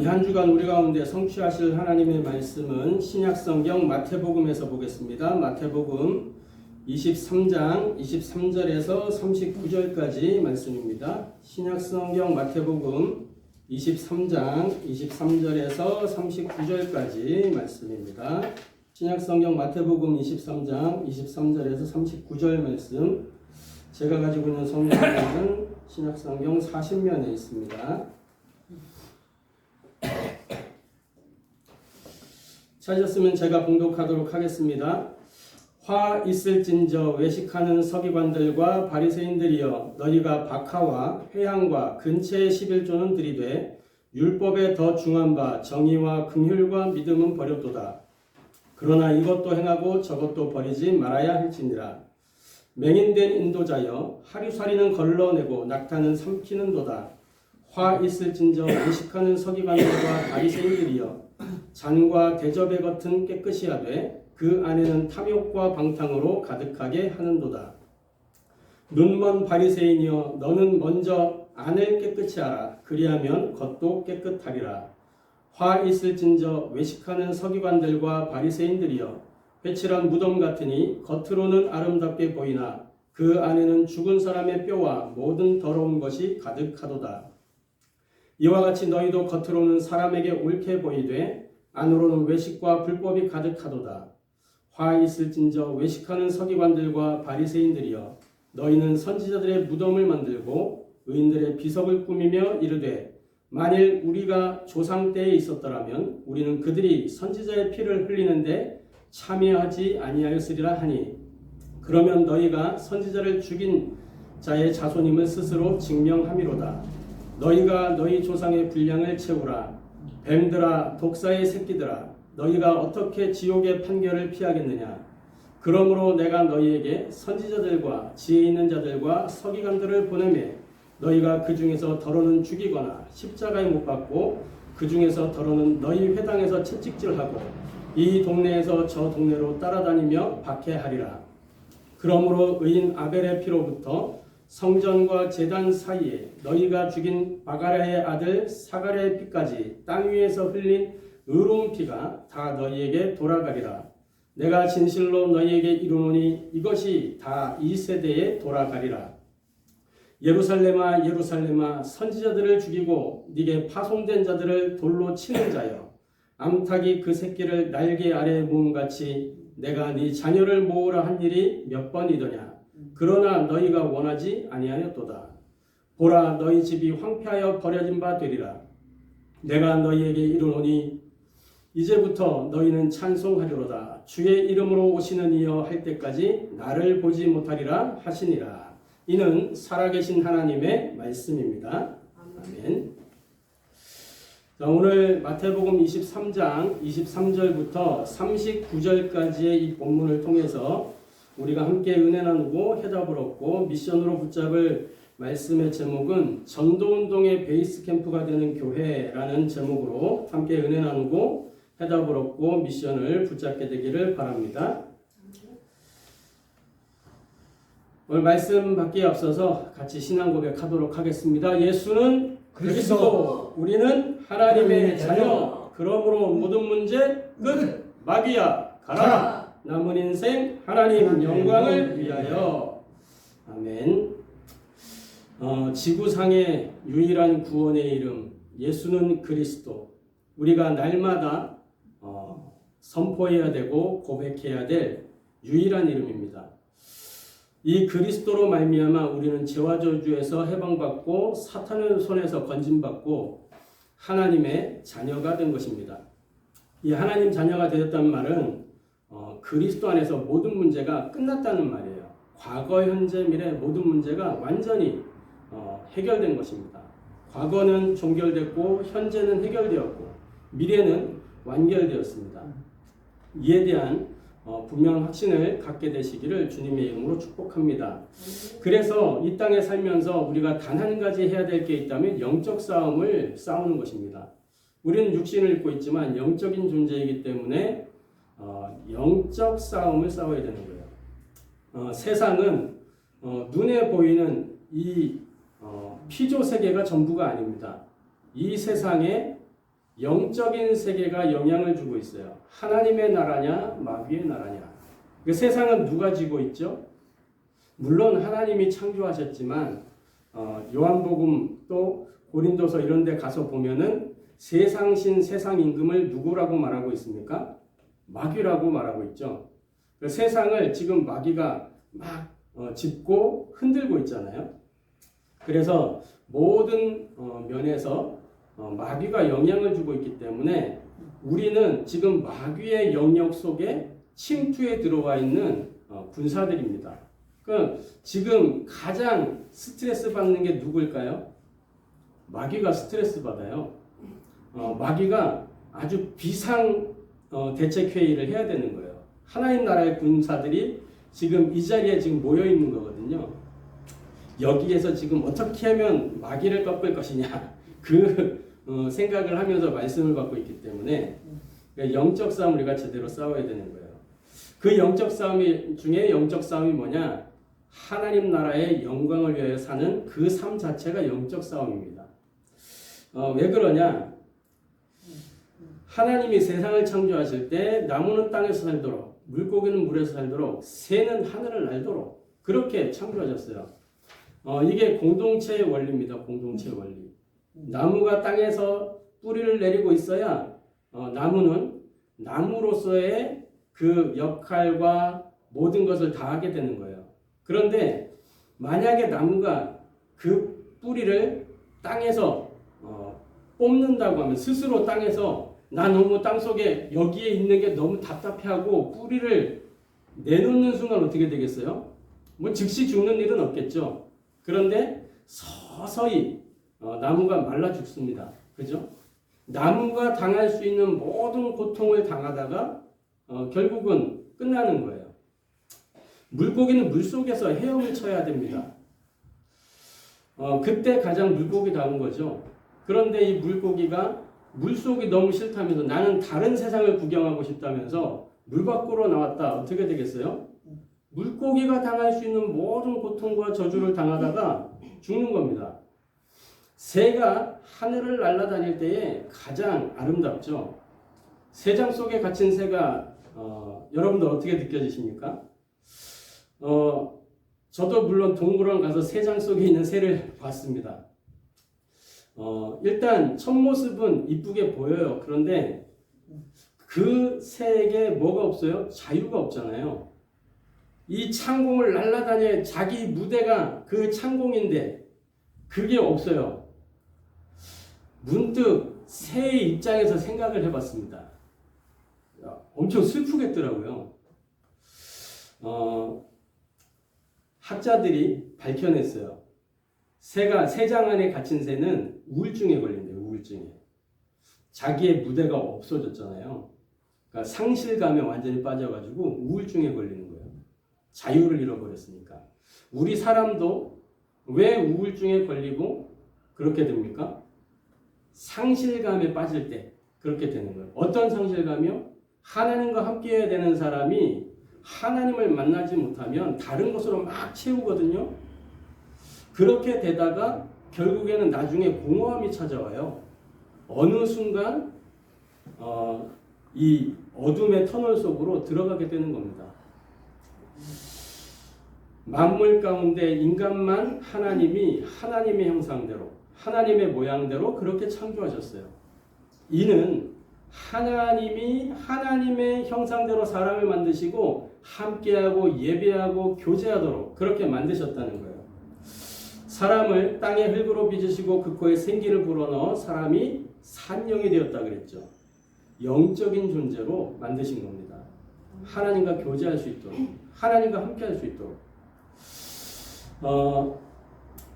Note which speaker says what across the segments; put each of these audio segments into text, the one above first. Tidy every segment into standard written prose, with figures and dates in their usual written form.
Speaker 1: 이 한 주간 우리 가운데 성취하실 하나님의 말씀은 신약성경 마태복음에서 보겠습니다. 마태복음 23장 23절에서 39절까지 말씀입니다. 신약성경 마태복음 23장 23절에서 39절까지 말씀입니다. 신약성경 마태복음 23장 23절에서 39절 말씀, 제가 가지고 있는 성경은 신약성경 40면에 있습니다. 찾으셨으면 제가 봉독하도록 하겠습니다. 화 있을진저 외식하는 서기관들과 바리새인들이여, 너희가 박하와 회향과 근체의 11조는 들이되 율법에 더 중한 바 정의와 긍휼과 믿음은 버렸도다. 그러나 이것도 행하고 저것도 버리지 말아야 할지니라. 맹인된 인도자여, 하루살이는 걸러내고 낙타는 삼키는도다. 화 있을진저 외식하는 서기관들과 바리새인들이여, 잔과 대접의 겉은 깨끗이 하되 그 안에는 탐욕과 방탕으로 가득하게 하는도다. 눈먼 바리새인이여, 너는 먼저 안을 깨끗이 하라. 그리하면 겉도 깨끗하리라. 화 있을진저 외식하는 서기관들과 바리새인들이여, 회칠한 무덤 같으니 겉으로는 아름답게 보이나 그 안에는 죽은 사람의 뼈와 모든 더러운 것이 가득하도다. 이와 같이 너희도 겉으로는 사람에게 옳게 보이되 안으로는 외식과 불법이 가득하도다. 화 있을진저 외식하는 서기관들과 바리새인들이여, 너희는 선지자들의 무덤을 만들고 의인들의 비석을 꾸미며 이르되 만일 우리가 조상 때에 있었더라면 우리는 그들이 선지자의 피를 흘리는데 참여하지 아니하였으리라 하니, 그러면 너희가 선지자를 죽인 자의 자손임을 스스로 증명함이로다. 너희가 너희 조상의 분량을 채우라. 뱀들아, 독사의 새끼들아, 너희가 어떻게 지옥의 판결을 피하겠느냐. 그러므로 내가 너희에게 선지자들과 지혜 있는 자들과 서기관들을 보내매 너희가 그 중에서 더러는 죽이거나 십자가에 못 박고 그 중에서 더러는 너희 회당에서 채찍질하고 이 동네에서 저 동네로 따라다니며 박해하리라. 그러므로 의인 아벨의 피로부터 성전과 제단 사이에 너희가 죽인 바가랴의 아들 사가랴의 피까지 땅 위에서 흘린 의로운 피가 다 너희에게 돌아가리라. 내가 진실로 너희에게 이르노니 이것이 다 이 세대에 돌아가리라. 예루살렘아 예루살렘아, 선지자들을 죽이고 네게 파송된 자들을 돌로 치는 자여, 암탉이 그 새끼를 날개 아래에 모음같이 내가 네 자녀를 모으라 한 일이 몇 번이더냐. 그러나 너희가 원하지 아니하였도다. 보라, 너희 집이 황폐하여 버려진 바 되리라. 내가 너희에게 이르노니 이제부터 너희는 찬송하리로다. 주의 이름으로 오시는 이여 할 때까지 나를 보지 못하리라 하시니라. 이는 살아계신 하나님의 말씀입니다. 아멘. 자, 오늘 마태복음 23장 23절부터 39절까지의 이 본문을 통해서 우리가 함께 은혜 나누고 해답을 얻고 미션으로 붙잡을 말씀의 제목은 전도운동의 베이스 캠프가 되는 교회라는 제목으로 함께 은혜 나누고 해답을 얻고 미션을 붙잡게 되기를 바랍니다. 오늘 말씀 받기에 앞서서 같이 신앙 고백하도록 하겠습니다. 예수는 그리스도, 우리는 하나님의 자녀. 그러므로 모든 문제 끝. 마귀야 가라. 남은 인생 하나님 영광을 위하여. 아멘. 지구상의 유일한 구원의 이름 예수는 그리스도, 우리가 날마다 선포해야 되고 고백해야 될 유일한 이름입니다. 이 그리스도로 말미암아 우리는 죄와 저주에서 해방받고 사탄의 손에서 건짐받고 하나님의 자녀가 된 것입니다. 이 하나님 자녀가 되었다는 말은 그리스도 안에서 모든 문제가 끝났다는 말이에요. 과거, 현재, 미래 모든 문제가 완전히 해결된 것입니다. 과거는 종결됐고 현재는 해결되었고 미래는 완결되었습니다. 이에 대한 분명한 확신을 갖게 되시기를 주님의 이름으로 축복합니다. 그래서 이 땅에 살면서 우리가 단 한 가지 해야 될 게 있다면 영적 싸움을 싸우는 것입니다. 우리는 육신을 입고 있지만 영적인 존재이기 때문에 영적 싸움을 싸워야 되는 거예요. 세상은 눈에 보이는 이 피조 세계가 전부가 아닙니다. 이 세상에 영적인 세계가 영향을 주고 있어요. 하나님의 나라냐, 마귀의 나라냐. 그 세상은 누가 지고 있죠? 물론 하나님이 창조하셨지만 요한복음 또 고린도서 이런 데 가서 보면은 세상신 세상 임금을 누구라고 말하고 있습니까? 마귀라고 말하고 있죠. 그 세상을 지금 마귀가 막 짚고 흔들고 있잖아요. 그래서 모든 면에서 마귀가 영향을 주고 있기 때문에 우리는 지금 마귀의 영역 속에 침투에 들어와 있는 군사들입니다. 그럼 지금 가장 스트레스 받는 게 누구일까요? 마귀가 스트레스 받아요. 마귀가 아주 비상 대책 회의를 해야 되는 거예요. 하나님 나라의 군사들이 지금 이 자리에 지금 모여 있는 거거든요. 여기에서 지금 어떻게 하면 마귀를 꺾을 것이냐 그 생각을 하면서 말씀을 받고 있기 때문에 영적 싸움 우리가 제대로 싸워야 되는 거예요. 그 영적 싸움 중에 영적 싸움이 뭐냐? 하나님 나라의 영광을 위하여 사는 그 삶 자체가 영적 싸움입니다. 왜 그러냐? 하나님이 세상을 창조하실 때 나무는 땅에서 살도록 물고기는 물에서 살도록 새는 하늘을 날도록 그렇게 창조하셨어요. 이게 공동체의 원리입니다. 공동체의 원리. 나무가 땅에서 뿌리를 내리고 있어야 나무는 나무로서의 그 역할과 모든 것을 다 하게 되는 거예요. 그런데 만약에 나무가 그 뿌리를 땅에서 뽑는다고 하면 스스로 땅에서 나 너무 땅속에 여기에 있는 게 너무 답답해하고 뿌리를 내놓는 순간 어떻게 되겠어요? 뭐 즉시 죽는 일은 없겠죠. 그런데 서서히 나무가 말라 죽습니다. 그죠? 나무가 당할 수 있는 모든 고통을 당하다가 결국은 끝나는 거예요. 물고기는 물속에서 헤엄을 쳐야 됩니다. 그때 가장 물고기다운 거죠. 그런데 이 물고기가 물속이 너무 싫다면서 나는 다른 세상을 구경하고 싶다면서 물 밖으로 나왔다. 어떻게 되겠어요? 물고기가 당할 수 있는 모든 고통과 저주를 당하다가 죽는 겁니다. 새가 하늘을 날아다닐 때에 가장 아름답죠. 새장 속에 갇힌 새가 여러분들 어떻게 느껴지십니까? 저도 물론 동물원 가서 새장 속에 있는 새를 봤습니다. 일단 첫 모습은 이쁘게 보여요. 그런데 그 새에게 뭐가 없어요? 자유가 없잖아요. 이 창공을 날아다녀 자기 무대가 그 창공인데 그게 없어요. 문득 새의 입장에서 생각을 해봤습니다. 엄청 슬프겠더라고요. 학자들이 밝혀냈어요. 새장 안에 갇힌 새는 우울증에 걸린대요. 우울증에. 자기의 무대가 없어졌잖아요. 그러니까 상실감에 완전히 빠져가지고 우울증에 걸리는 거예요. 자유를 잃어버렸으니까. 우리 사람도 왜 우울증에 걸리고 그렇게 됩니까? 상실감에 빠질 때 그렇게 되는 거예요. 어떤 상실감이요? 하나님과 함께 해야 되는 사람이 하나님을 만나지 못하면 다른 것으로 막 채우거든요. 그렇게 되다가 결국에는 나중에 공허함이 찾아와요. 어느 순간 이 어둠의 터널 속으로 들어가게 되는 겁니다. 만물 가운데 인간만 하나님이 하나님의 형상대로 하나님의 모양대로 그렇게 창조하셨어요. 이는 하나님이 하나님의 형상대로 사람을 만드시고 함께하고 예배하고 교제하도록 그렇게 만드셨다는 거예요. 사람을 땅의 흙으로 빚으시고 그 코에 생기를 불어넣어 사람이 산영이 되었다 그랬죠. 영적인 존재로 만드신 겁니다. 하나님과 교제할 수 있도록 하나님과 함께할 수 있도록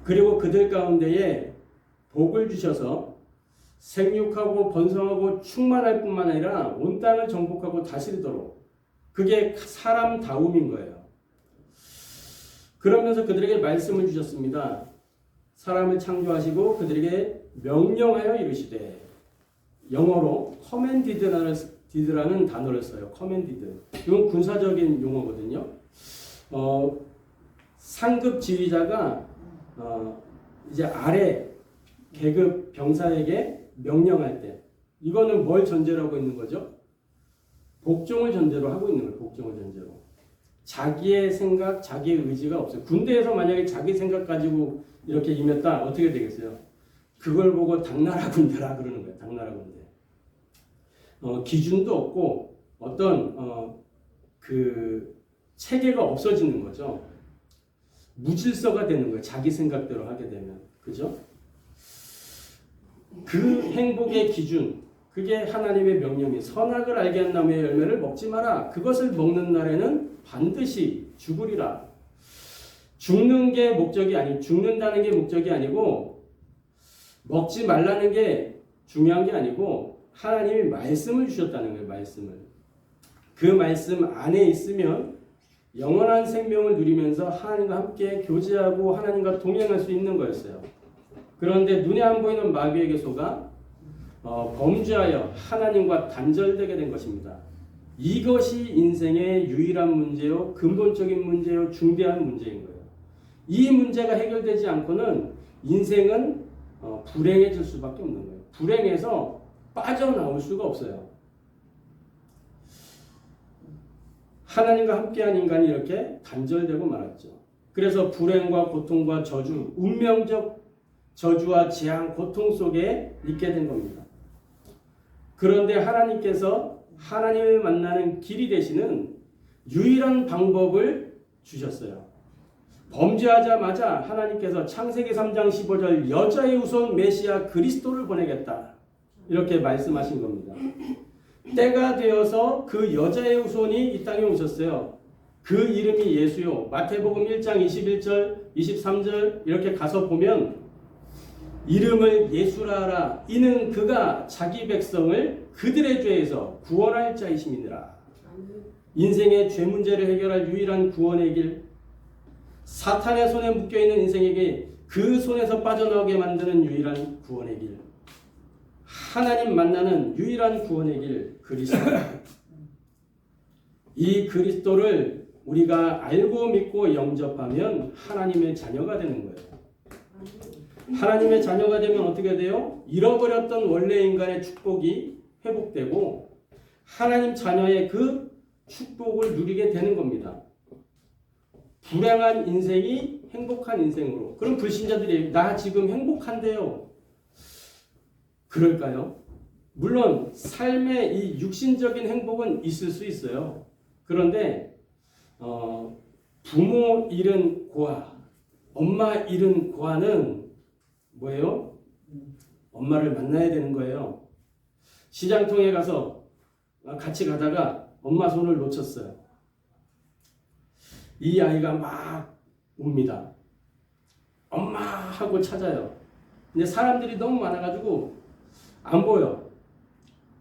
Speaker 1: 그리고 그들 가운데에 복을 주셔서 생육하고 번성하고 충만할 뿐만 아니라 온 땅을 정복하고 다스리도록 그게 사람다움인 거예요. 그러면서 그들에게 말씀을 주셨습니다. 사람을 창조하시고 그들에게 명령하여 이르시되 영어로 commanded라는 단어를 써요. commanded. 이건 군사적인 용어거든요. 상급 지휘자가 이제 아래 계급 병사에게 명령할 때 이거는 뭘 전제로 하고 있는 거죠? 복종을 전제로 하고 있는 거예요. 복종을 전제로. 자기의 생각, 자기의 의지가 없어요. 군대에서 만약에 자기 생각 가지고 이렇게 임했다 어떻게 되겠어요? 그걸 보고 당나라 군대라 그러는 거예요. 당나라 군대. 기준도 없고 어떤 그 체계가 없어지는 거죠. 무질서가 되는 거예요. 자기 생각대로 하게 되면. 그죠? 그 행복의 기준, 그게 하나님의 명령이 선악을 알게 한 나무의 열매를 먹지 마라. 그것을 먹는 날에는 반드시 죽으리라. 죽는 게 목적이 아니, 죽는다는 게 목적이 아니고 먹지 말라는 게 중요한 게 아니고 하나님이 말씀을 주셨다는 거예요. 말씀을. 그 말씀 안에 있으면 영원한 생명을 누리면서 하나님과 함께 교제하고 하나님과 동행할 수 있는 거였어요. 그런데 눈에 안 보이는 마귀에게 속아 범죄하여 하나님과 단절되게 된 것입니다. 이것이 인생의 유일한 문제요, 근본적인 문제요, 중대한 문제인 거예요. 이 문제가 해결되지 않고는 인생은 불행해질 수밖에 없는 거예요. 불행해서 빠져나올 수가 없어요. 하나님과 함께한 인간이 이렇게 단절되고 말았죠. 그래서 불행과 고통과 저주, 운명적 저주와 재앙, 고통 속에 있게 된 겁니다. 그런데 하나님께서 하나님을 만나는 길이 되시는 유일한 방법을 주셨어요. 범죄하자마자 하나님께서 창세기 3장 15절 여자의 후손 메시아 그리스도를 보내겠다. 이렇게 말씀하신 겁니다. 때가 되어서 그 여자의 후손이 이 땅에 오셨어요. 그 이름이 예수요. 마태복음 1장 21절, 23절 이렇게 가서 보면 이름을 예수라 하라. 이는 그가 자기 백성을 그들의 죄에서 구원할 자이심이니라. 인생의 죄 문제를 해결할 유일한 구원의 길, 사탄의 손에 묶여있는 인생에게 그 손에서 빠져나오게 만드는 유일한 구원의 길, 하나님 만나는 유일한 구원의 길, 그리스도. 이 그리스도를 우리가 알고 믿고 영접하면 하나님의 자녀가 되는 거예요. 하나님의 자녀가 되면 어떻게 돼요? 잃어버렸던 원래 인간의 축복이 회복되고 하나님 자녀의 그 축복을 누리게 되는 겁니다. 불행한 인생이 행복한 인생으로. 그럼 불신자들이 나 지금 행복한데요. 그럴까요? 물론 삶의 이 육신적인 행복은 있을 수 있어요. 그런데 부모 잃은 고아, 엄마 잃은 고아는 뭐예요? 엄마를 만나야 되는 거예요. 시장통에 가서 같이 가다가 엄마 손을 놓쳤어요. 이 아이가 막 웁니다. 엄마 하고 찾아요. 근데 사람들이 너무 많아가지고 안 보여.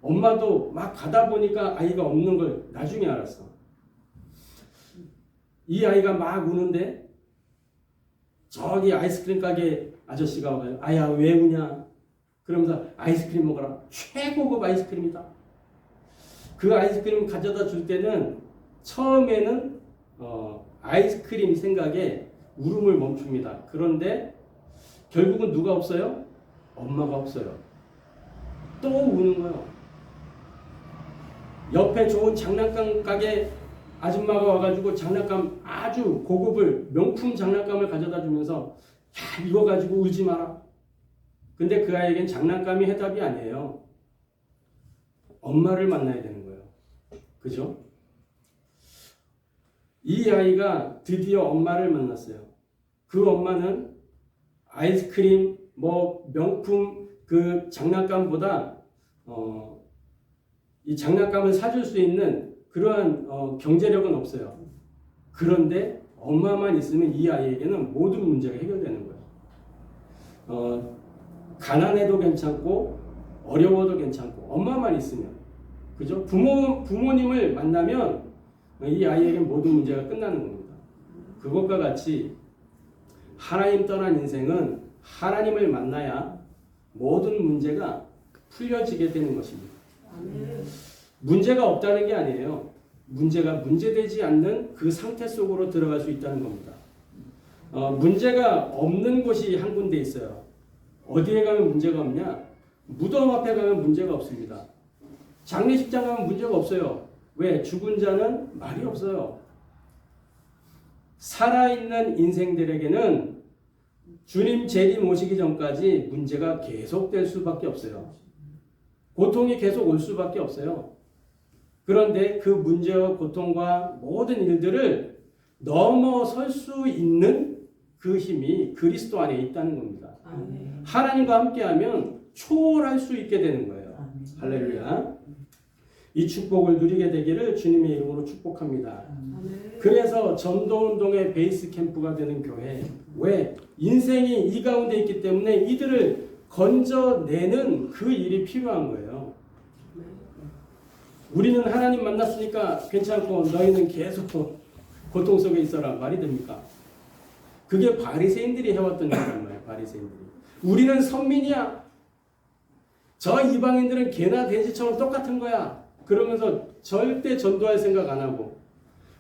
Speaker 1: 엄마도 막 가다 보니까 아이가 없는 걸 나중에 알았어. 이 아이가 막 우는데 저기 아이스크림 가게 아저씨가 와요. 아야 왜 우냐? 그러면서 아이스크림 먹어라. 최고급 아이스크림이다. 그 아이스크림 가져다 줄 때는 처음에는 아이스크림 생각에 울음을 멈춥니다. 그런데 결국은 누가 없어요? 엄마가 없어요. 또 우는 거예요. 옆에 좋은 장난감 가게 아줌마가 와가지고 장난감 아주 고급을 명품 장난감을 가져다 주면서 야 이거 가지고 울지 마라. 근데 그 아이에겐 장난감이 해답이 아니에요. 엄마를 만나야 되는 거예요. 그죠? 이 아이가 드디어 엄마를 만났어요. 그 엄마는 아이스크림, 명품 그 장난감보다 이 장난감을 사줄 수 있는 그러한 경제력은 없어요. 그런데 엄마만 있으면 이 아이에게는 모든 문제가 해결되는 거예요. 가난해도 괜찮고 어려워도 괜찮고 엄마만 있으면, 그죠? 부모님을 만나면 이 아이에게는 모든 문제가 끝나는 겁니다. 그것과 같이 하나님 떠난 인생은 하나님을 만나야 모든 문제가 풀려지게 되는 것입니다. 문제가 없다는 게 아니에요. 문제가 문제되지 않는 그 상태 속으로 들어갈 수 있다는 겁니다. 문제가 없는 곳이 한 군데 있어요. 어디에 가면 문제가 없냐? 무덤 앞에 가면 문제가 없습니다. 장례식장 가면 문제가 없어요. 왜? 죽은 자는 말이 없어요. 살아있는 인생들에게는 주님 재림 오시기 전까지 문제가 계속될 수밖에 없어요. 고통이 계속 올 수밖에 없어요. 그런데 그 문제와 고통과 모든 일들을 넘어설 수 있는 그 힘이 그리스도 안에 있다는 겁니다. 하나님과 함께하면 초월할 수 있게 되는 거예요. 할렐루야. 이 축복을 누리게 되기를 주님의 이름으로 축복합니다. 그래서 전도운동의 베이스 캠프가 되는 교회. 왜? 인생이 이 가운데 있기 때문에 이들을 건져내는 그 일이 필요한 거예요. 우리는 하나님 만났으니까 괜찮고 너희는 계속 고통 속에 있어라. 말이 됩니까? 그게 바리새인들이 해왔던 일이란 말이에요. 바리새인들이. 우리는 선민이야. 저 이방인들은 개나 돼지처럼 똑같은 거야. 그러면서 절대 전도할 생각 안 하고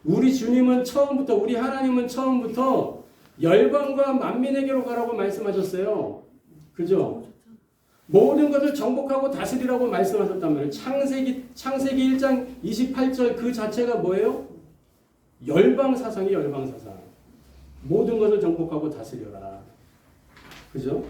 Speaker 1: 우리 주님은 처음부터 우리 하나님은 처음부터 열방과 만민에게로 가라고 말씀하셨어요. 그죠? 모든 것을 정복하고 다스리라고 말씀하셨단 말이에요. 창세기 1장 28절 그 자체가 뭐예요? 열방 사상이 열방 사상. 모든 것을 정복하고 다스려라. 그죠?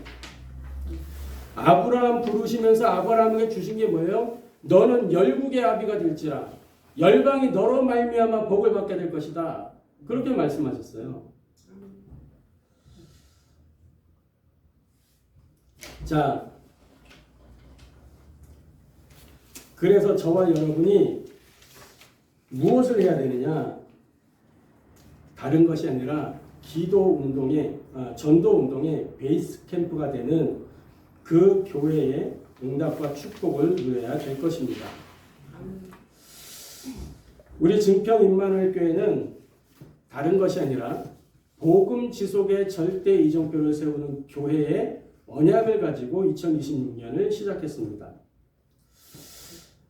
Speaker 1: 아브라함 부르시면서 아브라함에게 주신 게 뭐예요? 너는 열국의 아비가 될지라. 열방이 너로 말미암아 복을 받게 될 것이다. 그렇게 말씀하셨어요. 자, 그래서 저와 여러분이 무엇을 해야 되느냐? 다른 것이 아니라 기도 운동의 전도 운동의 베이스 캠프가 되는 그 교회의 응답과 축복을 누려야 될 것입니다. 우리 증평 임마누엘 교회는 다른 것이 아니라 복음 지속의 절대 이정표를 세우는 교회의 언약을 가지고 2026년을 시작했습니다.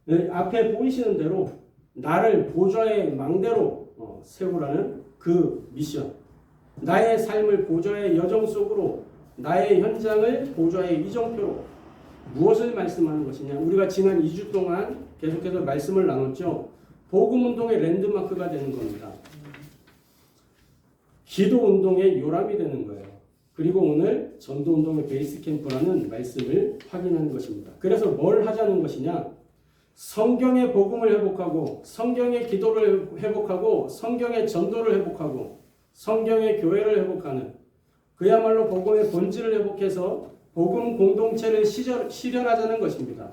Speaker 1: 네, 앞에 보이시는 대로 나를 보좌의 망대로 세우라는 그 미션, 나의 삶을 보좌의 여정 속으로, 나의 현장을 보좌의 이정표로. 무엇을 말씀하는 것이냐? 우리가 지난 2주 동안 계속해서 말씀을 나눴죠. 복음운동의 랜드마크가 되는 겁니다. 기도운동의 요람이 되는 거예요. 그리고 오늘 전도운동의 베이스 캠프라는 말씀을 확인하는 것입니다. 그래서 뭘 하자는 것이냐? 성경의 복음을 회복하고, 성경의 기도를 회복하고, 성경의 전도를 회복하고, 성경의 교회를 회복하는, 그야말로 복음의 본질을 회복해서 복음 공동체를 실현하자는 것입니다.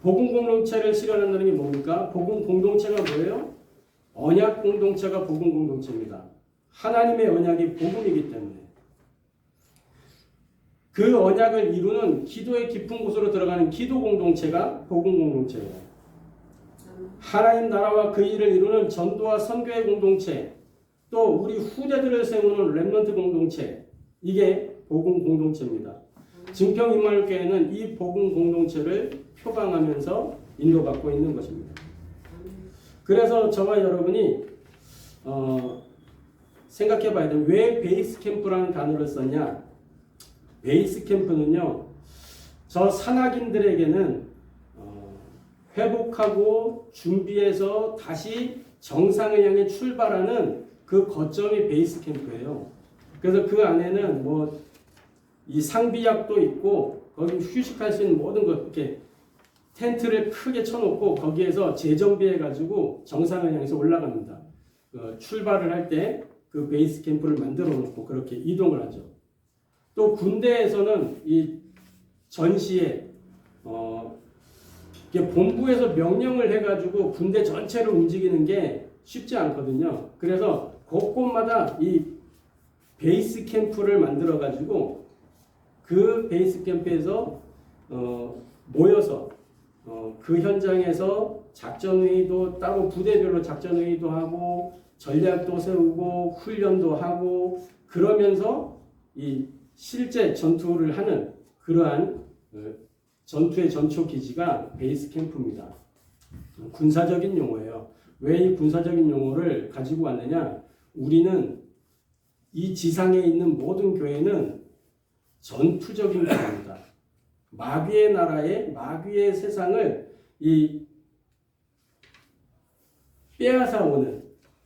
Speaker 1: 복음 공동체를 실현한다는 게 뭡니까? 복음 공동체가 뭐예요? 언약 공동체가 복음 공동체입니다. 하나님의 언약이 복음이기 때문에 그 언약을 이루는 기도의 깊은 곳으로 들어가는 기도 공동체가 복음 공동체예요. 하나님 나라와 그 일을 이루는 전도와 선교의 공동체, 또 우리 후대들을 세우는 렘넌트 공동체, 이게 복음 공동체입니다. 증평 임마누엘 교회는 이 복음 공동체를 표방하면서 인도받고 있는 것입니다. 그래서 저와 여러분이 생각해 봐야 돼요. 왜 베이스 캠프라는 단어를 썼냐? 베이스 캠프는요, 저 산악인들에게는 회복하고 준비해서 다시 정상을 향해 출발하는 그 거점이 베이스 캠프예요. 그래서 그 안에는 이 상비약도 있고, 거기 휴식할 수 있는 모든 것, 이렇게 텐트를 크게 쳐놓고 거기에서 재정비해가지고 정상을 향해서 올라갑니다. 출발을 할 때 그 베이스 캠프를 만들어 놓고 그렇게 이동을 하죠. 또 군대에서는 이 전시에 본부에서 명령을 해가지고 군대 전체를 움직이는 게 쉽지 않거든요. 그래서 곳곳마다 이 베이스 캠프를 만들어 가지고 그 베이스 캠프에서 모여서 그 현장에서 작전회의도 따로 부대별로 작전회의도 하고 전략도 세우고 훈련도 하고 그러면서 이 실제 전투를 하는 그러한 전투의 전초 기지가 베이스 캠프입니다. 군사적인 용어예요. 왜 이 군사적인 용어를 가지고 왔느냐? 우리는 이 지상에 있는 모든 교회는 전투적인 교회입니다. 마귀의 나라에 마귀의 세상을 이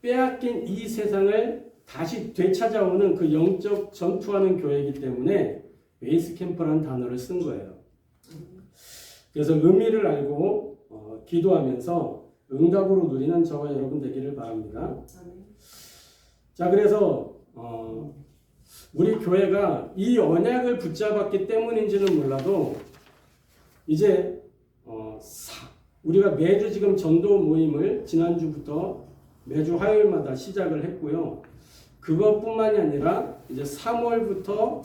Speaker 1: 빼앗긴 이 세상을 다시 되찾아오는 그 영적 전투하는 교회이기 때문에 베이스 캠프라는 단어를 쓴 거예요. 그래서 의미를 알고 기도하면서 응답으로 누리는 저와 여러분 되기를 바랍니다. 자, 그래서 우리 교회가 이 언약을 붙잡았기 때문인지는 몰라도 이제 우리가 매주 지금 전도 모임을 지난주부터 매주 화요일마다 시작을 했고요. 그것뿐만이 아니라 이제 3월부터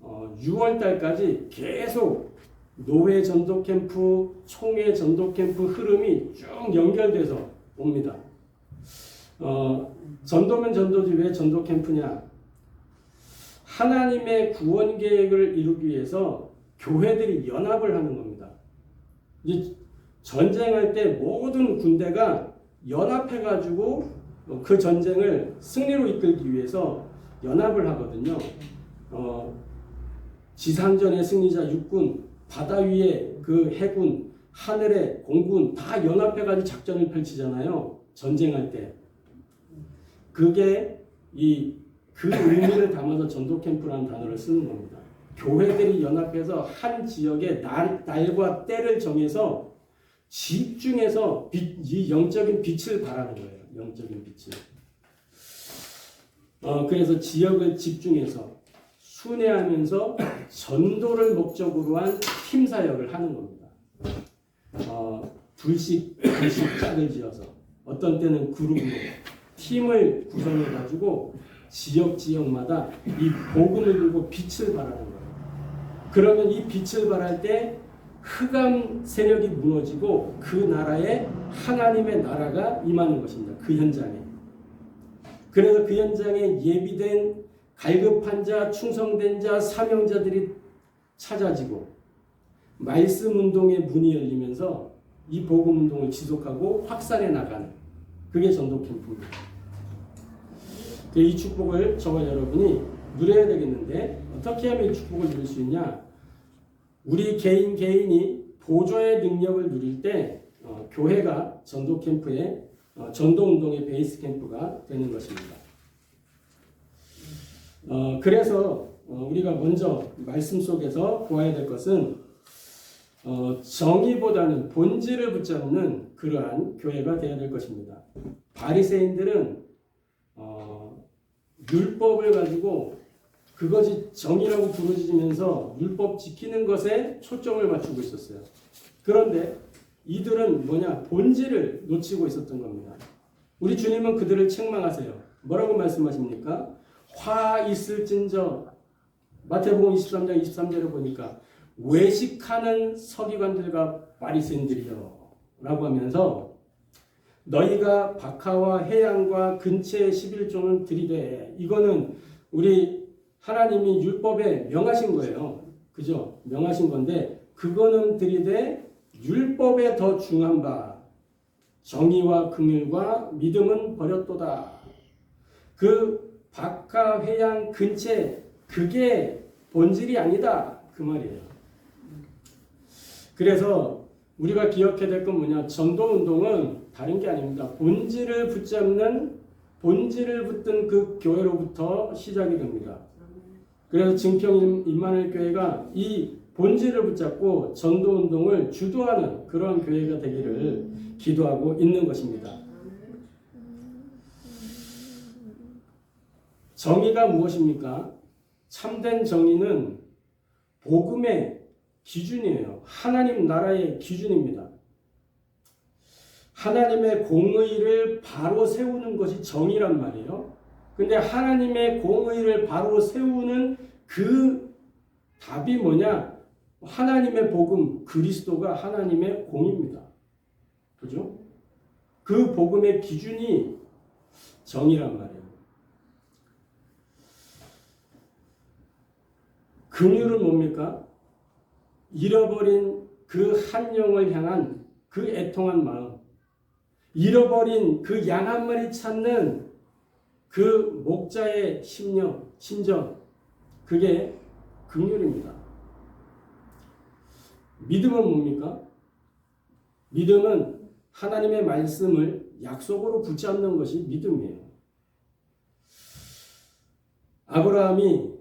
Speaker 1: 6월 달까지 계속 노회 전도 캠프, 총회 전도 캠프 흐름이 쭉 연결돼서 옵니다. 전도면 전도지 왜 전도 캠프냐? 하나님의 구원 계획을 이루기 위해서 교회들이 연합을 하는 겁니다. 이제 전쟁할 때 모든 군대가 연합해가지고 그 전쟁을 승리로 이끌기 위해서 연합을 하거든요. 지상전의 승리자 육군, 바다 위에 그 해군, 하늘의 공군 다 연합해가지고 작전을 펼치잖아요. 전쟁할 때. 그게 그 의미를 담아서 전도 캠프라는 단어를 쓰는 겁니다. 교회들이 연합해서 한 지역의 날과 때를 정해서 집중해서 이 영적인 빛을 발하는 거예요. 영적인 빛을. 그래서 지역을 집중해서 순회하면서 전도를 목적으로 한 팀 사역을 하는 겁니다. 둘씩 짝을 지어서 어떤 때는 그룹으로 팀을 구성해가지고 지역마다 이 복음을 들고 빛을 발하는 거예요. 그러면 이 빛을 발할 때 흑암 세력이 무너지고 그 나라에 하나님의 나라가 임하는 것입니다. 그 현장에. 그래서 그 현장에 예비된 갈급한 자, 충성된 자, 사명자들이 찾아지고 말씀 운동의 문이 열리면서 이 복음 운동을 지속하고 확산해 나가는 그게 전도 캠프입니다. 이 축복을 저와 여러분이 누려야 되겠는데 어떻게 하면 이 축복을 누릴 수 있냐? 우리 개인이 보조의 능력을 누릴 때 교회가 전도 캠프의 전도 운동의 베이스 캠프가 되는 것입니다. 그래서 우리가 먼저 말씀 속에서 보아야 될 것은 정의보다는 본질을 붙잡는 그러한 교회가 되어야 될 것입니다. 바리새인들은 율법을 가지고 그것이 정의라고 부르짖으면서 율법 지키는 것에 초점을 맞추고 있었어요. 그런데 이들은 본질을 놓치고 있었던 겁니다. 우리 주님은 그들을 책망하세요. 뭐라고 말씀하십니까? 화 있을진저 마태복음 23장 23절에 보니까 외식하는 서기관들과 바리새인들이여 라고 하면서 너희가 박하와 해양과 근처의 11조는 들이되 이거는 우리 하나님이 율법에 명하신 거예요. 그죠? 명하신 건데 그거는 들이되 율법에 더 중한 바 정의와 긍휼과 믿음은 버렸도다. 그 박하 해양 근처 그게 본질이 아니다. 그 말이에요. 그래서 우리가 기억해야 될 건 뭐냐? 전도 운동은 다른 게 아닙니다. 본질을 붙잡는 본질을 붙든 그 교회로부터 시작이 됩니다. 그래서 증평 임마누엘 교회가 이 본질을 붙잡고 전도 운동을 주도하는 그런 교회가 되기를 기도하고 있는 것입니다. 정의가 무엇입니까? 참된 정의는 복음의 기준이에요. 하나님 나라의 기준입니다. 하나님의 공의를 바로 세우는 것이 정의란 말이에요. 근데 하나님의 공의를 바로 세우는 그 답이 뭐냐? 하나님의 복음, 그리스도가 하나님의 공입니다. 그죠? 그 복음의 기준이 정의란 말이에요. 긍휼은 뭡니까? 잃어버린 그 한 영을 향한 그 애통한 마음, 잃어버린 그 양 한 마리 찾는 그 목자의 심정, 그게 긍휼입니다. 믿음은 뭡니까? 믿음은 하나님의 말씀을 약속으로 붙잡는 것이 믿음이에요. 아브라함이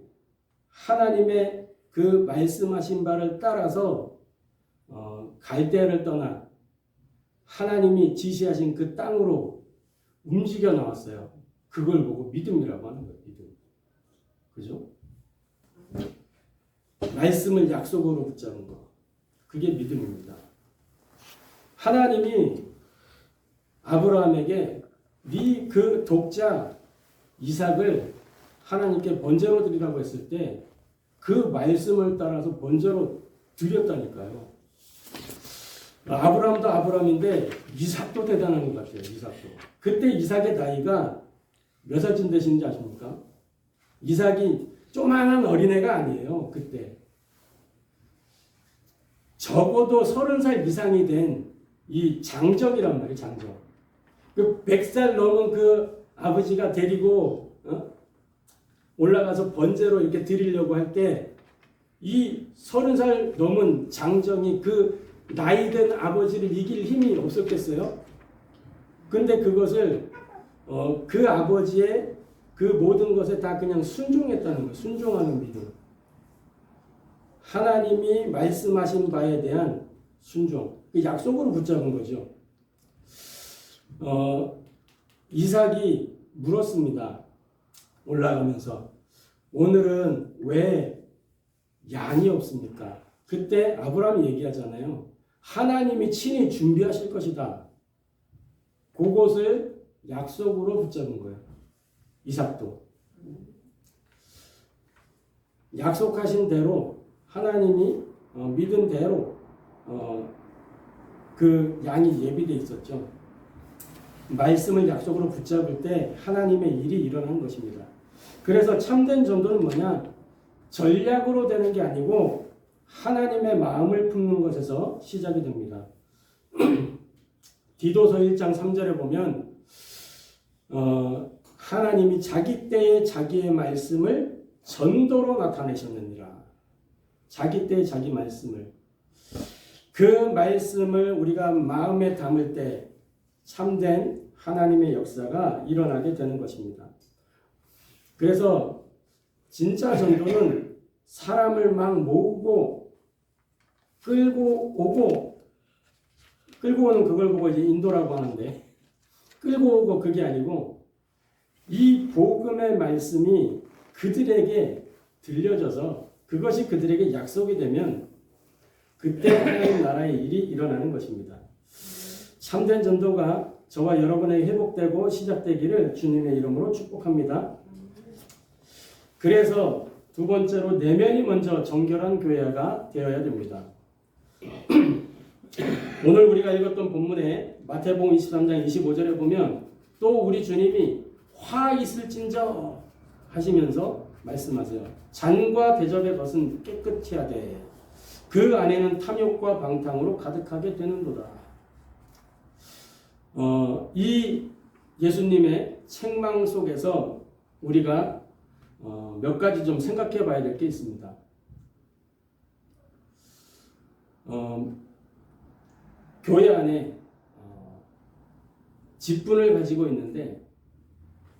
Speaker 1: 하나님의 그 말씀하신 바를 따라서 갈대아를 떠나 하나님이 지시하신 그 땅으로 움직여 나왔어요. 그걸 보고 믿음이라고 하는 거예요. 믿음. 그죠? 말씀을 약속으로 붙잡는 거. 그게 믿음입니다. 하나님이 아브라함에게 네 그 독자 이삭을 하나님께 번제로 드리라고 했을 때 그 말씀을 따라서 번제로 드렸다니까요. 아브라함도 아브라함인데 이삭도 대단한 것 같아요. 이삭도. 그때 이삭의 나이가 몇 살쯤 되시는지 아십니까? 이삭이 조만한 어린애가 아니에요. 그때. 적어도 30살 이상이 된 이 장정이란 말이에요. 장정. 그 100살 넘은 그 아버지가 데리고 올라가서 번제로 이렇게 드리려고 할 때 이 30살 넘은 장정이 그 나이든 아버지를 이길 힘이 없었겠어요? 근데 그것을 그 아버지의 그 모든 것에 다 그냥 순종했다는 거예요. 순종하는 믿음. 하나님이 말씀하신 바에 대한 순종. 그 약속으로 붙잡은 거죠. 이삭이 물었습니다. 올라가면서. 오늘은 왜 양이 없습니까? 그때 아브라함이 얘기하잖아요. 하나님이 친히 준비하실 것이다. 그것을 약속으로 붙잡은 거예요. 이삭도. 약속하신 대로 하나님이 믿은 대로 그 양이 예비되어 있었죠. 말씀을 약속으로 붙잡을 때 하나님의 일이 일어난 것입니다. 그래서 참된 전도는 뭐냐? 전략으로 되는 게 아니고 하나님의 마음을 품는 것에서 시작이 됩니다. 디도서 1장 3절에 보면 하나님이 자기 때에 자기의 말씀을 전도로 나타내셨느니라. 자기 때에 자기 말씀을. 그 말씀을 우리가 마음에 담을 때 참된 하나님의 역사가 일어나게 되는 것입니다. 그래서 진짜 전도는 사람을 막 모으고 끌고 오는 그걸 보고 이제 인도라고 하는데, 끌고 오고 그게 아니고 이 복음의 말씀이 그들에게 들려져서 그것이 그들에게 약속이 되면 그때 하나님 나라의 일이 일어나는 것입니다. 참된 전도가 저와 여러분에게 회복되고 시작되기를 주님의 이름으로 축복합니다. 그래서 두 번째로 내면이 먼저 정결한 교회가 되어야 됩니다. 오늘 우리가 읽었던 본문에 마태복음 23장 25절에 보면 또 우리 주님이 화 있을진저 하시면서 말씀하세요. 잔과 대접의 것은 깨끗히 하되 그 안에는 탐욕과 방탕으로 가득하게 되는도다. 이 예수님의 책망 속에서 우리가 몇 가지 좀 생각해 봐야 될 게 있습니다. 교회 안에 직분을 가지고 있는데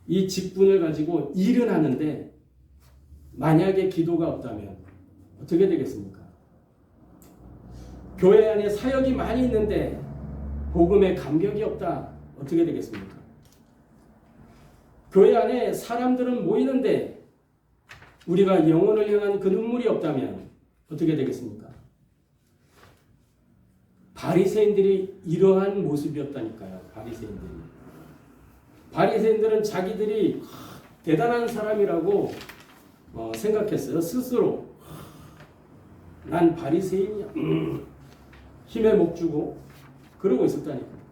Speaker 1: 이 직분을 가지고 일은 하는데 만약에 기도가 없다면 어떻게 되겠습니까? 교회 안에 사역이 많이 있는데 복음에 감격이 없다. 어떻게 되겠습니까? 교회 안에 사람들은 모이는데 우리가 영혼을 향한 그 눈물이 없다면 어떻게 되겠습니까? 바리새인들이 이러한 모습이었다니까요. 바리새인들은 자기들이 대단한 사람이라고 생각했어요. 스스로. 난 바리새인이야. 힘에 목 주고 그러고 있었다니까요.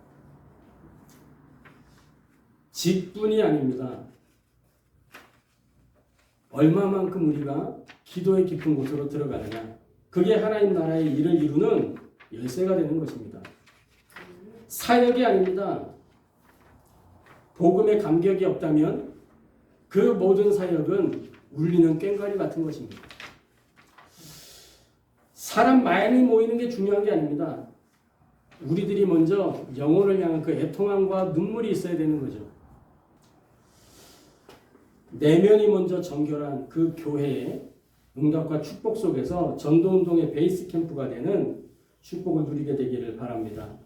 Speaker 1: 직분이 아닙니다. 얼마만큼 우리가 기도의 깊은 곳으로 들어가느냐. 그게 하나님 나라의 일을 이루는 열쇠가 되는 것입니다. 사역이 아닙니다. 복음에 감격이 없다면 그 모든 사역은 울리는 꽹과리 같은 것입니다. 사람 많이 모이는 게 중요한 게 아닙니다. 우리들이 먼저 영혼을 향한 그 애통함과 눈물이 있어야 되는 거죠. 내면이 먼저 정결한 그 교회의 응답과 축복 속에서 전도운동의 베이스 캠프가 되는 축복을 누리게 되기를 바랍니다.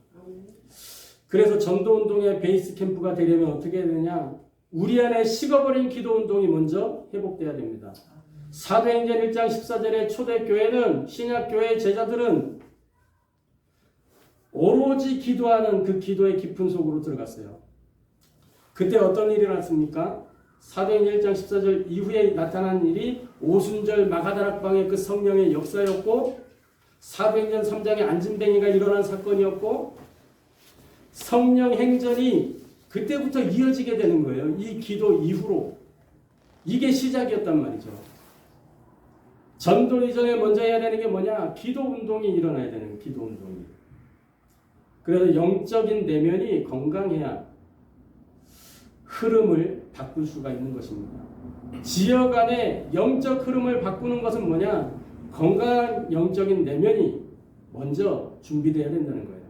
Speaker 1: 그래서 전도운동의 베이스 캠프가 되려면 어떻게 해야 되냐? 우리 안에 식어버린 기도운동이 먼저 회복돼야 됩니다. 사도행전 1장 14절에 초대교회는 신약교회 제자들은 오로지 기도하는 그 기도의 깊은 속으로 들어갔어요. 그때 어떤 일이 났습니까? 사도행전 1장 14절 이후에 나타난 일이 오순절 마가다락방의 그 성령의 역사였고, 사도행전 3장의 안진뱅이가 일어난 사건이었고, 성령 행전이 그때부터 이어지게 되는 거예요. 이 기도 이후로. 이게 시작이었단 말이죠. 전도 이전에 먼저 해야 되는 게 뭐냐? 기도 운동이 일어나야 되는 거예요. 기도 운동이. 그래서 영적인 내면이 건강해야 흐름을 바꿀 수가 있는 것입니다. 지역 안에 영적 흐름을 바꾸는 것은 뭐냐? 건강한 영적인 내면이 먼저 준비되어야 된다는 거예요.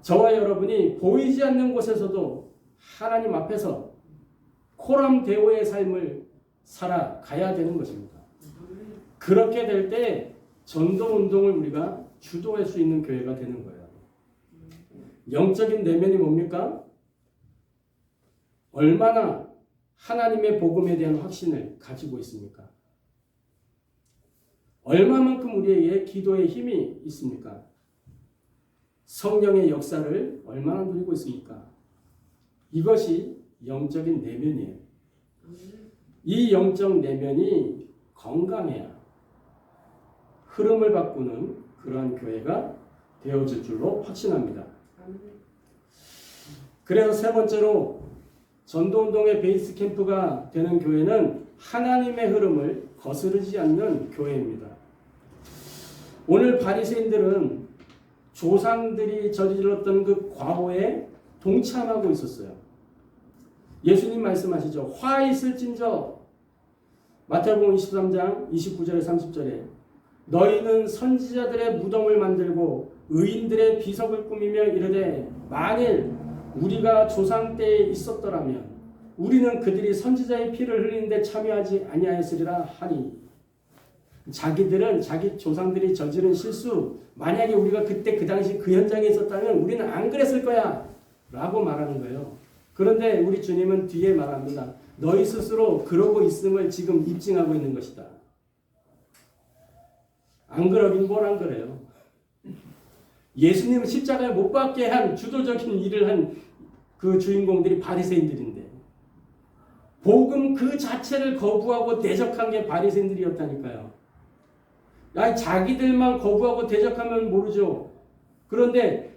Speaker 1: 저와 여러분이 보이지 않는 곳에서도 하나님 앞에서 코람데오의 삶을 살아가야 되는 것입니다. 그렇게 될 때 전도운동을 우리가 주도할 수 있는 교회가 되는 거예요. 영적인 내면이 뭡니까? 얼마나 하나님의 복음에 대한 확신을 가지고 있습니까? 얼마만큼 우리에게 기도의 힘이 있습니까? 성령의 역사를 얼마나 누리고 있습니까? 이것이 영적인 내면이에요. 이 영적 내면이 건강해야 흐름을 바꾸는 그러한 교회가 되어질 줄로 확신합니다. 그래서 세 번째로 전도운동의 베이스 캠프가 되는 교회는 하나님의 흐름을 거스르지 않는 교회입니다. 오늘 바리새인들은 조상들이 저질렀던 그 과오에 동참하고 있었어요. 예수님 말씀하시죠. 화 있을진저, 마태복음 23장 29절에 30절에 너희는 선지자들의 무덤을 만들고 의인들의 비석을 꾸미며 이르되 만일 우리가 조상 때에 있었더라면 우리는 그들이 선지자의 피를 흘리는데 참여하지 아니하였으리라 하니, 자기들은 자기 조상들이 저지른 실수, 만약에 우리가 그때 그 당시 그 현장에 있었다면 우리는 안 그랬을 거야 라고 말하는 거예요. 그런데 우리 주님은 뒤에 말합니다. 너희 스스로 그러고 있음을 지금 입증하고 있는 것이다. 안 그러긴 뭘 안 그래요. 예수님은 십자가에 못 박게 한 주도적인 일을 한 그 주인공들이 바리새인들인데 복음 그 자체를 거부하고 대적한 게 바리새인들이었다니까요. 자기들만 거부하고 대적하면 모르죠. 그런데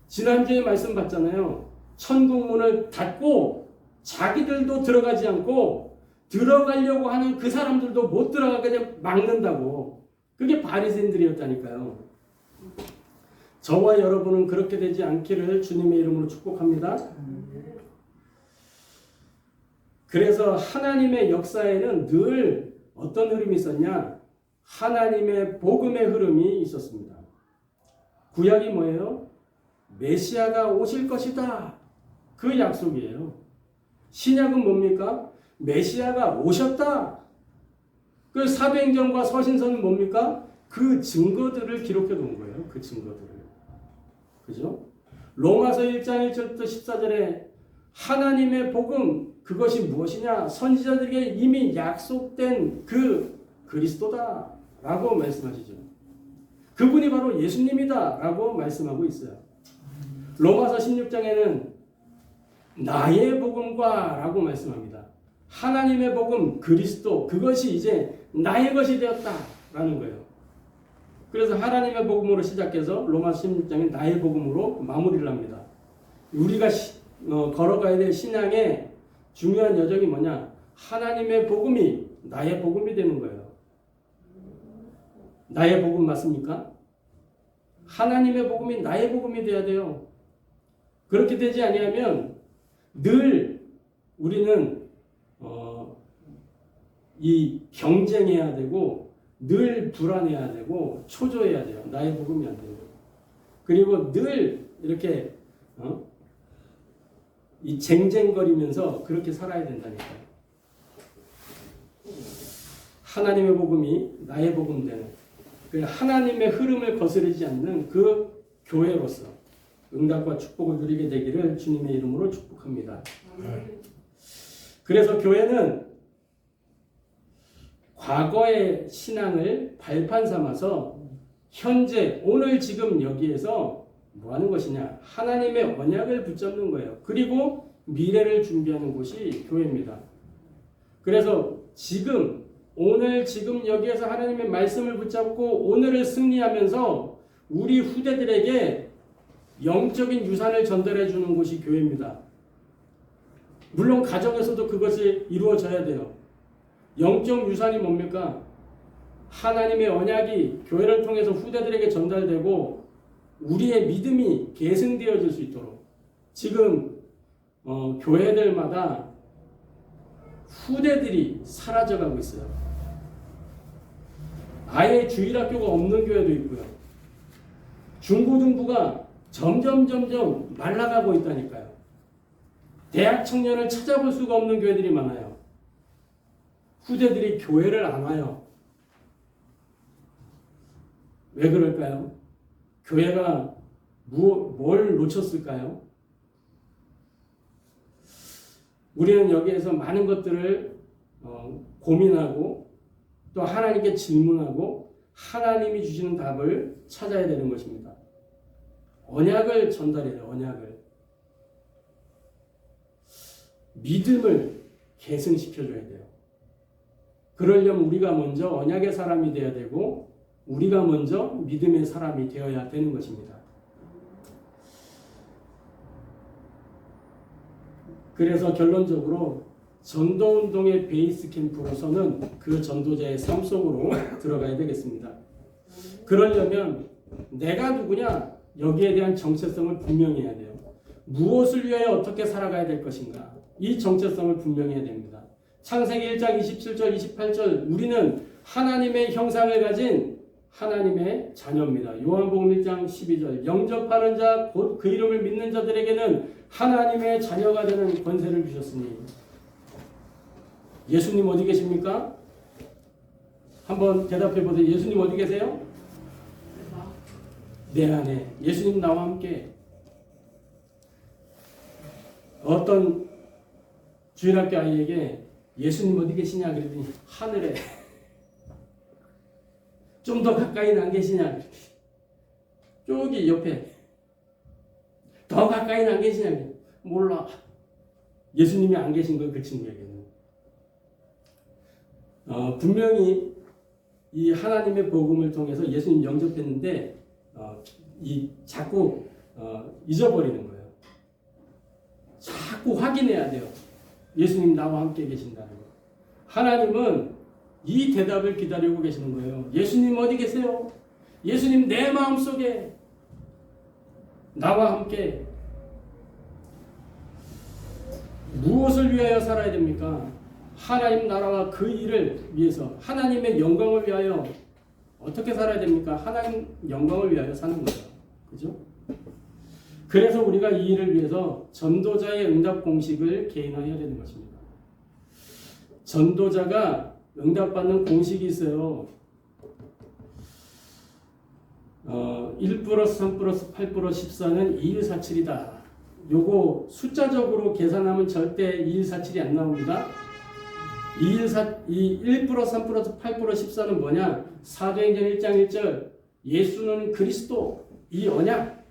Speaker 1: 지난주에 말씀 봤잖아요. 천국 문을 닫고 자기들도 들어가지 않고 들어가려고 하는 그 사람들도 못 들어가게 막는다고. 그게 바리새인들이었다니까요. 저와 여러분은 그렇게 되지 않기를 주님의 이름으로 축복합니다. 그래서 하나님의 역사에는 늘 어떤 흐름이 있었냐? 하나님의 복음의 흐름이 있었습니다. 구약이 뭐예요? 메시아가 오실 것이다. 그 약속이에요. 신약은 뭡니까? 메시아가 오셨다. 그 사도행전과 서신서는 뭡니까? 그 증거들을 기록해 놓은 거예요. 그 증거들을. 그죠? 로마서 1장 1절부터 14절에 하나님의 복음, 그것이 무엇이냐? 선지자들에게 이미 약속된 그 그리스도다 라고 말씀하시죠. 그분이 바로 예수님이다 라고 말씀하고 있어요. 로마서 16장에는 나의 복음과 라고 말씀합니다. 하나님의 복음, 그리스도, 그것이 이제 나의 것이 되었다 라는 거예요. 그래서 하나님의 복음으로 시작해서 로마서 16장에 나의 복음으로 마무리를 합니다. 우리가 걸어가야 될 신앙의 중요한 여정이 뭐냐? 하나님의 복음이 나의 복음이 되는 거예요. 나의 복음 맞습니까? 하나님의 복음이 나의 복음이 돼야 돼요. 그렇게 되지 아니하면 늘 우리는 이 경쟁해야 되고 늘 불안해야 되고 초조해야 돼요. 나의 복음이 안 되고. 그리고 늘 이렇게 이 쟁쟁거리면서 그렇게 살아야 된다니까요. 하나님의 복음이 나의 복음 되는 그 하나님의 흐름을 거스르지 않는 그 교회로서 응답과 축복을 누리게 되기를 주님의 이름으로 축복합니다. 그래서 교회는 과거의 신앙을 발판 삼아서 현재 오늘 지금 여기에서 뭐 하는 것이냐? 하나님의 언약을 붙잡는 거예요. 그리고 미래를 준비하는 곳이 교회입니다. 그래서 지금 오늘 지금 여기에서 하나님의 말씀을 붙잡고 오늘을 승리하면서 우리 후대들에게 영적인 유산을 전달해 주는 곳이 교회입니다. 물론 가정에서도 그것이 이루어져야 돼요. 영적 유산이 뭡니까? 하나님의 언약이 교회를 통해서 후대들에게 전달되고 우리의 믿음이 계승되어질 수 있도록 지금 교회들마다 후대들이 사라져가고 있어요. 아예 주일학교가 없는 교회도 있고요. 중고등부가 점점 말라가고 있다니까요. 대학 청년을 찾아볼 수가 없는 교회들이 많아요. 후대들이 교회를 안 와요. 왜 그럴까요? 교회가 뭘 놓쳤을까요? 우리는 여기에서 많은 것들을 고민하고 또 하나님께 질문하고 하나님이 주시는 답을 찾아야 되는 것입니다. 언약을 전달해요. 언약을. 믿음을 계승시켜줘야 돼요. 그러려면 우리가 먼저 언약의 사람이 되어야 되고 우리가 먼저 믿음의 사람이 되어야 되는 것입니다. 그래서 결론적으로 전도운동의 베이스 캠프로서는 그 전도자의 삶 속으로 들어가야 되겠습니다. 그러려면 내가 누구냐? 여기에 대한 정체성을 분명히 해야 돼요. 무엇을 위하여 어떻게 살아가야 될 것인가? 이 정체성을 분명히 해야 됩니다. 창세기 1장 27절 28절 우리는 하나님의 형상을 가진 하나님의 자녀입니다. 요한복음 1장 12절 영접하는 자 곧 그 이름을 믿는 자들에게는 하나님의 자녀가 되는 권세를 주셨으니 예수님 어디 계십니까? 한번 대답해 보세요. 예수님 어디 계세요? 내 안에. 예수님 나와 함께. 어떤 주일학교 아이에게 예수님 어디 계시냐 그랬더니 하늘에. 좀 더 가까이는 안 계시냐 그랬더니 저기 옆에. 더 가까이는 안 계시냐 몰라. 예수님이 안 계신 걸 그 친구에게는. 분명히 이 하나님의 복음을 통해서 예수님 영접했는데 자꾸 잊어버리는 거예요. 자꾸 확인해야 돼요. 예수님 나와 함께 계신다는 거. 하나님은 이 대답을 기다리고 계시는 거예요. 예수님 어디 계세요? 예수님 내 마음속에 나와 함께. 무엇을 위하여 살아야 됩니까? 하나님 나라와 그 일을 위해서 하나님의 영광을 위하여 어떻게 살아야 됩니까? 하나님 영광을 위하여 사는 거죠. 그죠? 그래서 우리가 이 일을 위해서 전도자의 응답 공식을 개인화해야 되는 것입니다. 전도자가 응답받는 공식이 있어요. 1 플러스 3 플러스 8 플러스 14는 2147이다. 요거 숫자적으로 계산하면 절대 2147이 안 나옵니다. 1 플러스 3 플러스 8 플러스 14는 뭐냐? 사도행전 1장 1절 예수는 그리스도 이 언약.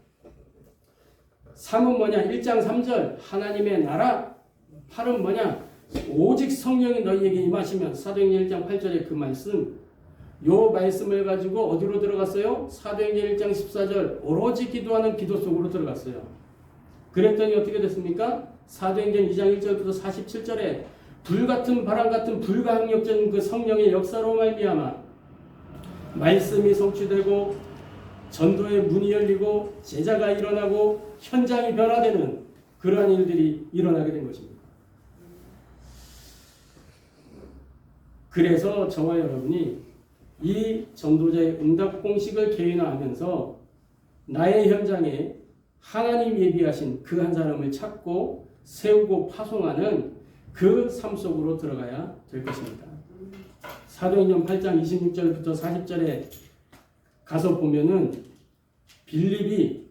Speaker 1: 3은 뭐냐? 1장 3절 하나님의 나라. 8은 뭐냐? 오직 성령이 너희에게 임하시면 사도행전 1장 8절의 그 말씀. 요 말씀을 가지고 어디로 들어갔어요? 사도행전 1장 14절 오로지 기도하는 기도 속으로 들어갔어요. 그랬더니 어떻게 됐습니까? 사도행전 2장 1절부터 47절에 불같은 바람 같은 불가항력적인 그 성령의 역사로 말미암아 말씀이 성취되고 전도의 문이 열리고 제자가 일어나고 현장이 변화되는 그러한 일들이 일어나게 된 것입니다. 그래서 저와 여러분이 이 전도자의 응답 공식을 개인화하면서 나의 현장에 하나님 예비하신 그 한 사람을 찾고 세우고 파송하는 그 삶 속으로 들어가야 될 것입니다. 사도행전 8장 26절부터 40절에 가서 보면은 빌립이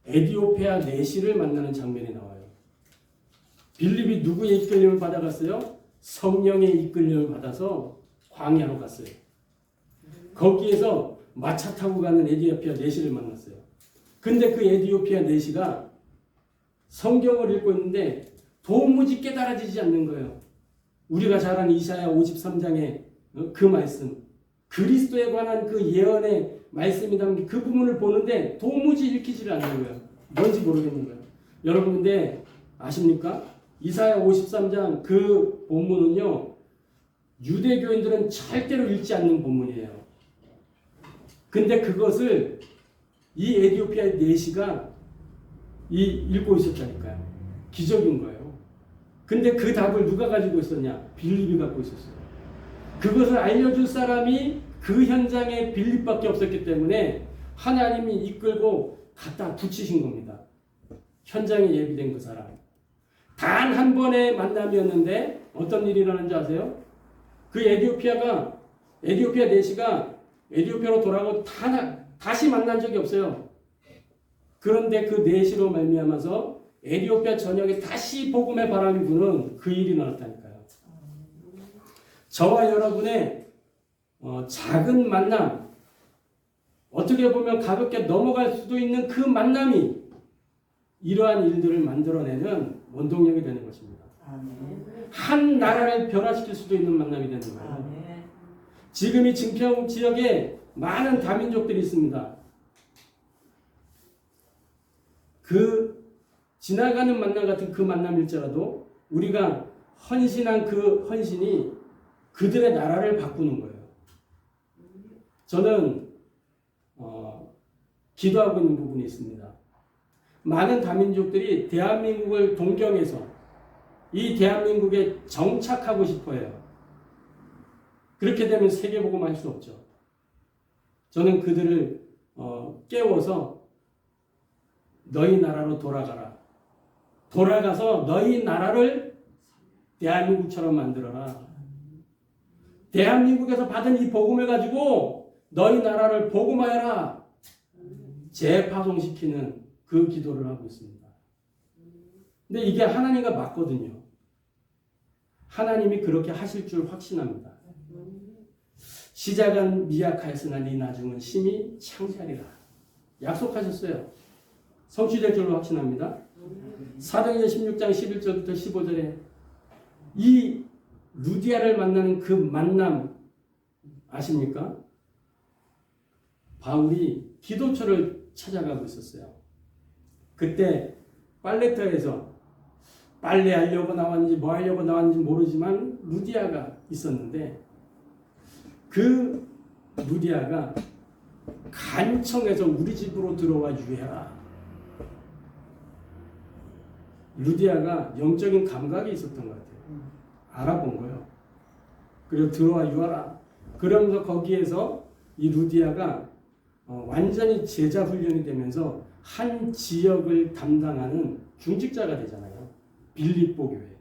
Speaker 1: 에디오피아 내시를 만나는 장면이 나와요. 빌립이 누구의 이끌림을 받아갔어요? 성령의 이끌림을 받아서 광야로 갔어요. 거기에서 마차 타고 가는 에디오피아 내시를 만났어요. 근데 그 에디오피아 내시가 성경을 읽고 있는데 도무지 깨달아지지 않는 거예요. 우리가 잘 아는 이사야 53장의 그 말씀, 그리스도에 관한 그 예언의 말씀이 담긴 그 부분을 보는데 도무지 읽히지를 않는 거예요. 뭔지 모르겠는 거예요. 여러분 근데 아십니까? 이사야 53장 그 본문은요, 유대교인들은 절대로 읽지 않는 본문이에요. 근데 그것을 이 에디오피아 내시가 읽고 있었다니까요. 기적인 거예요. 근데 그 답을 누가 가지고 있었냐? 빌립이 갖고 있었어요. 그것을 알려줄 사람이 그 현장에 빌립밖에 없었기 때문에 하나님이 이끌고 갖다 붙이신 겁니다. 현장에 예비된 그 사람. 단 한 번의 만남이었는데 어떤 일이 일어나는지 아세요? 그 에디오피아 내시가 에디오피아로 돌아가고 다시 만난 적이 없어요. 그런데 그 내시로 말미암아서 에디오피아 전역에 다시 복음의 바람이 부는 그 일이 일어났다니까요. 저와 여러분의 작은 만남, 어떻게 보면 가볍게 넘어갈 수도 있는 그 만남이 이러한 일들을 만들어내는 원동력이 되는 것입니다. 한 나라를 변화시킬 수도 있는 만남이 되는 거예요. 지금 이 증평 지역에 많은 다민족들이 있습니다. 그 지나가는 만남 같은 그 만남일지라도 우리가 헌신한 그 헌신이 그들의 나라를 바꾸는 거예요. 저는 기도하고 있는 부분이 있습니다. 많은 다민족들이 대한민국을 동경해서 이 대한민국에 정착하고 싶어해요. 그렇게 되면 세계복음을 할 수 없죠. 저는 그들을 깨워서 너희 나라로 돌아가라. 돌아가서 너희 나라를 대한민국처럼 만들어라. 대한민국에서 받은 이 복음을 가지고 너희 나라를 복음화해라. 재파송시키는 그 기도를 하고 있습니다. 근데 이게 하나님과 맞거든요. 하나님이 그렇게 하실 줄 확신합니다. 시작은 미약하였으나 네 나중은 심히 창시하리라. 약속하셨어요. 성취될 줄로 확신합니다. 사도행전 16장 11절부터 15절에 이 루디아를 만나는 그 만남 아십니까? 바울이 기도처를 찾아가고 있었어요. 그때 빨래터에서 빨래하려고 나왔는지 뭐 하려고 나왔는지 모르지만 루디아가 있었는데 그 루디아가 간청해서 우리 집으로 들어와 유해라. 루디아가 영적인 감각이 있었던 것 같아요. 알아본 거예요. 그리고 들어와 유하라. 그러면서 거기에서 이 루디아가 완전히 제자 훈련이 되면서 한 지역을 담당하는 중직자가 되잖아요. 빌립보 교회.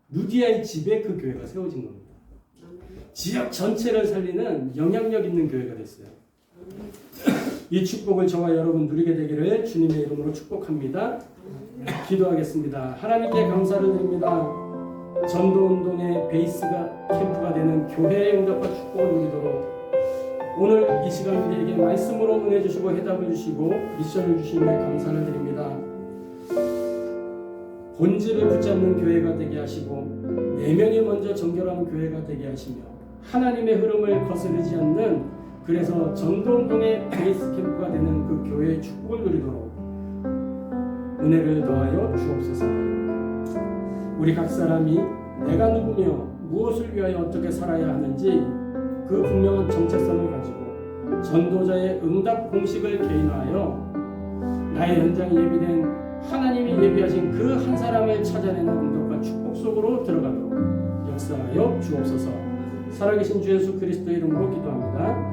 Speaker 1: 루디아의 집에 그 교회가 세워진 겁니다. 지역 전체를 살리는 영향력 있는 교회가 됐어요. 이 축복을 저와 여러분 누리게 되기를 주님의 이름으로 축복합니다. 기도하겠습니다. 하나님께 감사를 드립니다. 전도운동의 베이스가 캠프가 되는 교회의 응답과 축복을 누리도록 오늘 이 시간 우리에게 말씀으로 은혜 주시고 해답을 주시고 미션을 주시며 감사를 드립니다. 본질을 붙잡는 교회가 되게 하시고 내면이 먼저 정결한 교회가 되게 하시며 하나님의 흐름을 거스르지 않는 그래서 전도운동의 베이스 캠프가 되는 그 교회의 축복을 누리도록 은혜를 더하여 주옵소서. 우리 각 사람이 내가 누구며 무엇을 위하여 어떻게 살아야 하는지 그 분명한 정체성을 가지고 전도자의 응답 공식을 개인화하여 나의 현장에 예비된 하나님이 예비하신 그 한 사람을 찾아내는 응답과 축복 속으로 들어가도록 역사하여 주옵소서. 살아계신 주 예수 그리스도의 이름으로 기도합니다.